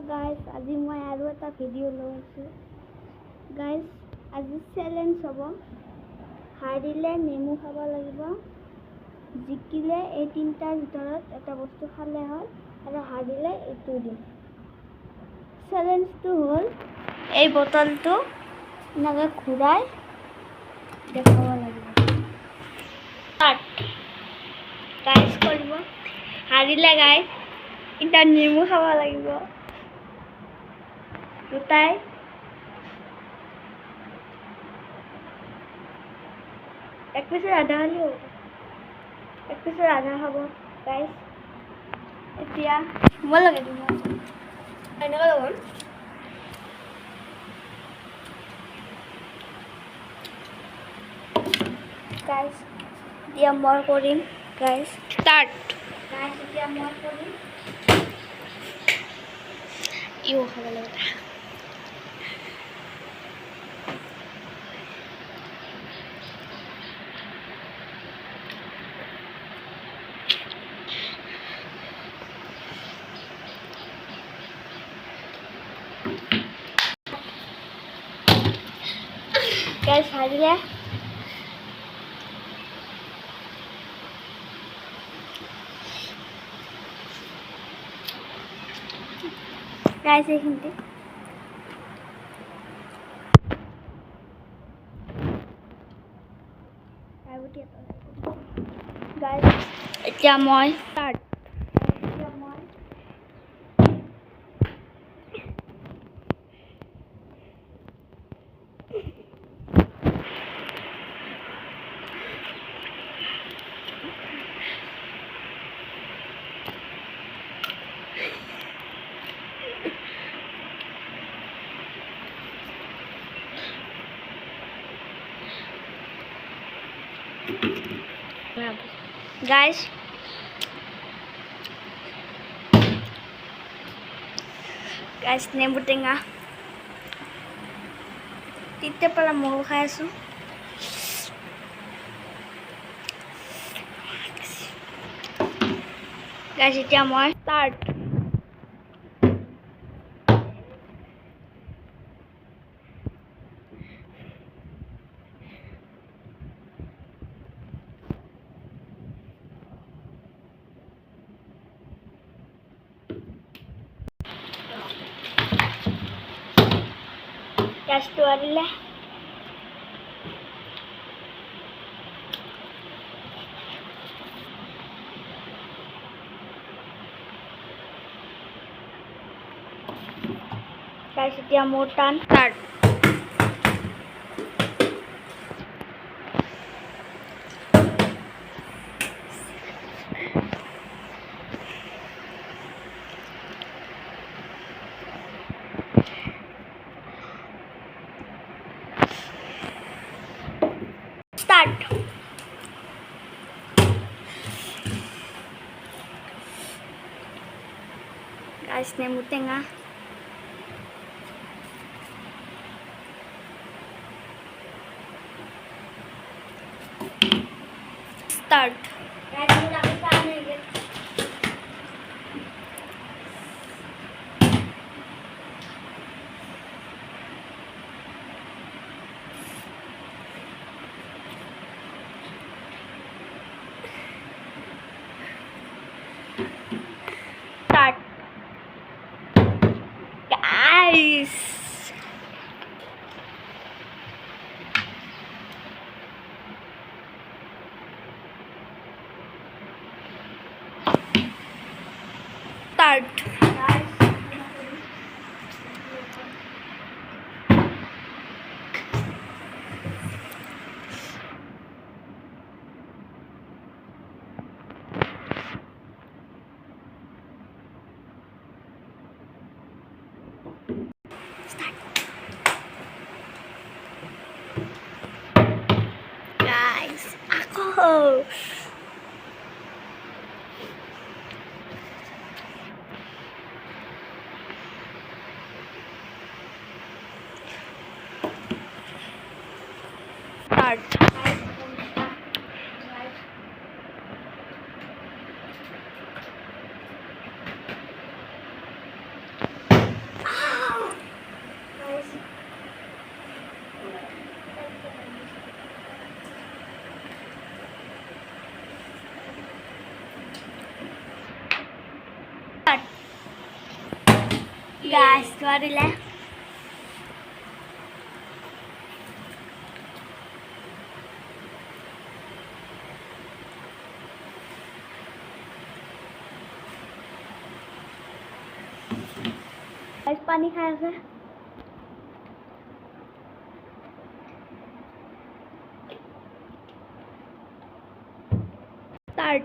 Guys আজি মই আৰু এটা ভিডিঅ' লৈ আছোঁ। গাইজ আজি চেলেঞ্জ হ'ব। হাৰিলে নেমু খাব লাগিব, জিকিলে এই তিনিটাৰ ভিতৰত এটা বস্তু খালে হ'ল, আৰু হাৰিলে এইটো দিম। চেলেঞ্জটো হ'ল এই বটলটো এনেকৈ ঘূৰাই দেখাব লাগিব। গাইজ কৰিব, হাৰিলে গাইজ এতিয়া নেমু খাব লাগিব। দুটাই এক পিছৰ আধা হ'লেও এক পিছৰ আধা খাব গাইজ। এতিয়া মই লগাই দিম, এনেকৈ লগাম। গাইজ এতিয়া মই কৰিম। Guys start. গাইজ এতিয়া মই কৰিম। ইও খাব লাগিব। গাইজ হাৰিলে গাইজ এইখিনিতে গাইজ এতিয়া মই ষ্টাৰ্ট। এতিয়া মই গাইজ নেমু টেঙা তেতিয়াৰ পৰা ময়ো খাই আছোঁ। গাইজ এতিয়া মই ষ্টাৰ্ট। গাছটো আনিলে গাইজ এতিয়া মোৰ টান। ষ্টাৰ্ট। ষ্টাৰ্ট। গাইজ নেমু টেঙা start. Start. Guys. Start. Guys, ako. Start. Guys, ধৰিলে পানী খাই আছে start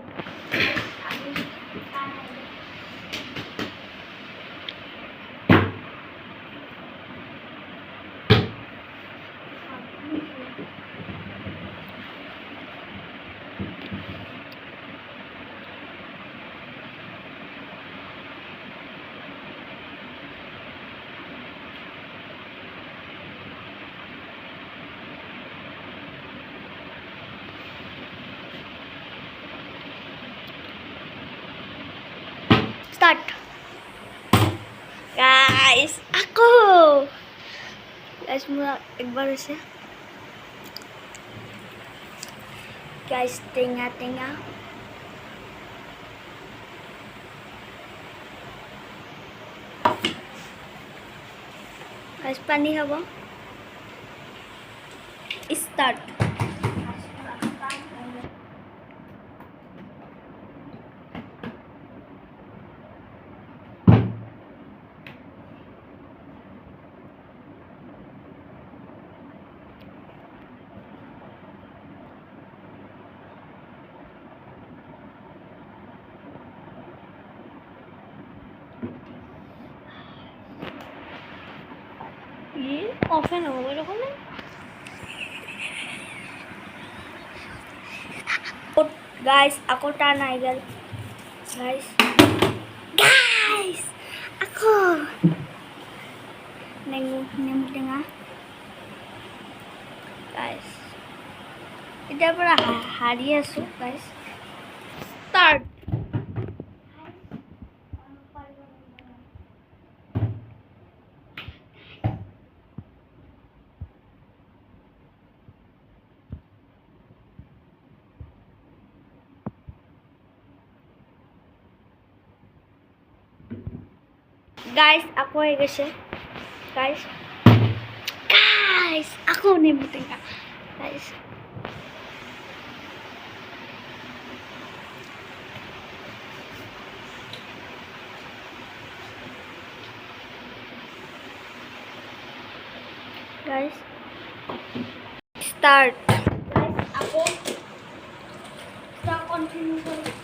start guys aku guys mula একবার আছে guys tengah-tengah guys pani habo start ये ऑफन हो गया लोगों ने guys aku turn I girl guys aku nemu tengah guys এটা পুরা হারিয়ে আছো guys start guys aku হয়ে গেছে guys aku নেমে tengah guys start guys aku start continue kali